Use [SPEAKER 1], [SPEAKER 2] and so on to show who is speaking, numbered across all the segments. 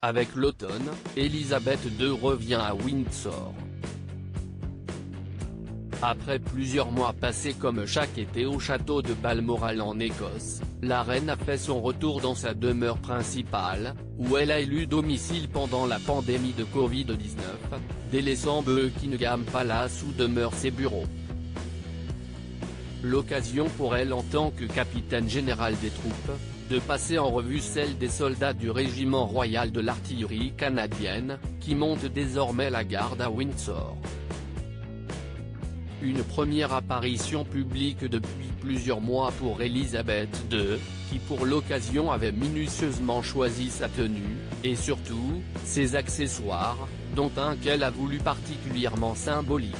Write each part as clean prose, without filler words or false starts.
[SPEAKER 1] Avec l'automne, Elisabeth II revient à Windsor. Après plusieurs mois passés comme chaque été au château de Balmoral en Écosse, la reine a fait son retour dans sa demeure principale, où elle a élu domicile pendant la pandémie de Covid-19, délaissant Buckingham Palace où demeurent ses bureaux. L'occasion pour elle en tant que capitaine général des troupes, de passer en revue celle des soldats du régiment royal de l'artillerie canadienne, qui montent désormais la garde à Windsor. Une première apparition publique depuis plusieurs mois pour Elisabeth II, qui pour l'occasion avait minutieusement choisi sa tenue, et surtout, ses accessoires, dont un qu'elle a voulu particulièrement symbolique.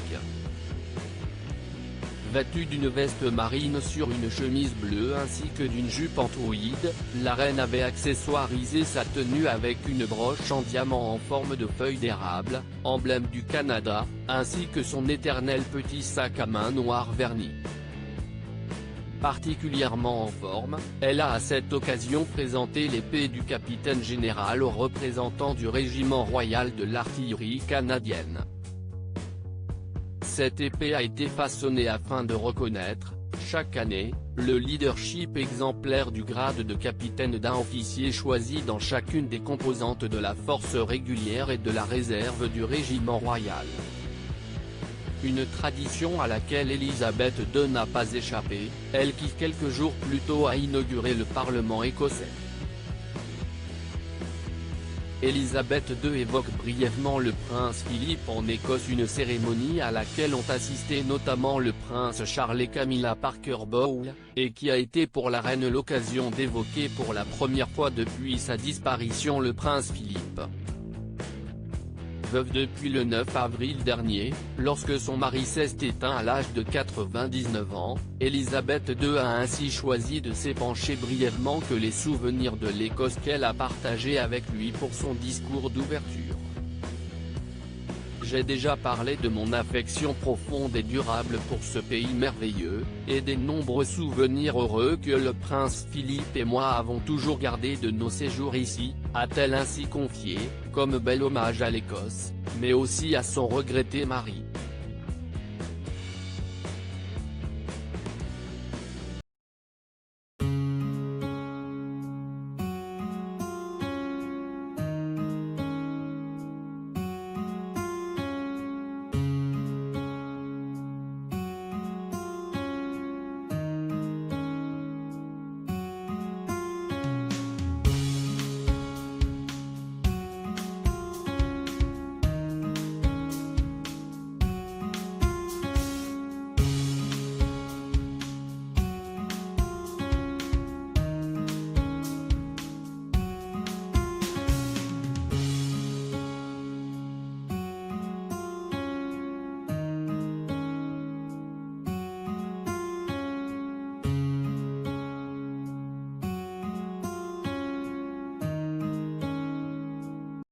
[SPEAKER 1] Vêtue d'une veste marine sur une chemise bleue ainsi que d'une jupe en tweed, la reine avait accessoirisé sa tenue avec une broche en diamant en forme de feuille d'érable, emblème du Canada, ainsi que son éternel petit sac à main noir verni. Particulièrement en forme, elle a à cette occasion présenté l'épée du capitaine général aux représentants du régiment royal de l'artillerie canadienne. Cette épée a été façonnée afin de reconnaître, chaque année, le leadership exemplaire du grade de capitaine d'un officier choisi dans chacune des composantes de la force régulière et de la réserve du régiment royal. Une tradition à laquelle Elisabeth II n'a pas échappé, elle qui quelques jours plus tôt a inauguré le Parlement écossais. Elisabeth II évoque brièvement le prince Philippe en Écosse, une cérémonie à laquelle ont assisté notamment le prince Charles et Camilla Parker Bowles, et qui a été pour la reine l'occasion d'évoquer pour la première fois depuis sa disparition le prince Philippe. Veuve depuis le 9 avril dernier, lorsque son mari s'est éteint à l'âge de 99 ans, Elisabeth II a ainsi choisi de s'épancher brièvement que les souvenirs de l'Écosse qu'elle a partagés avec lui pour son discours d'ouverture. J'ai déjà parlé de mon affection profonde et durable pour ce pays merveilleux, et des nombreux souvenirs heureux que le prince Philippe et moi avons toujours gardés de nos séjours ici, a-t-elle ainsi confié, comme bel hommage à l'Écosse, mais aussi à son regretté mari.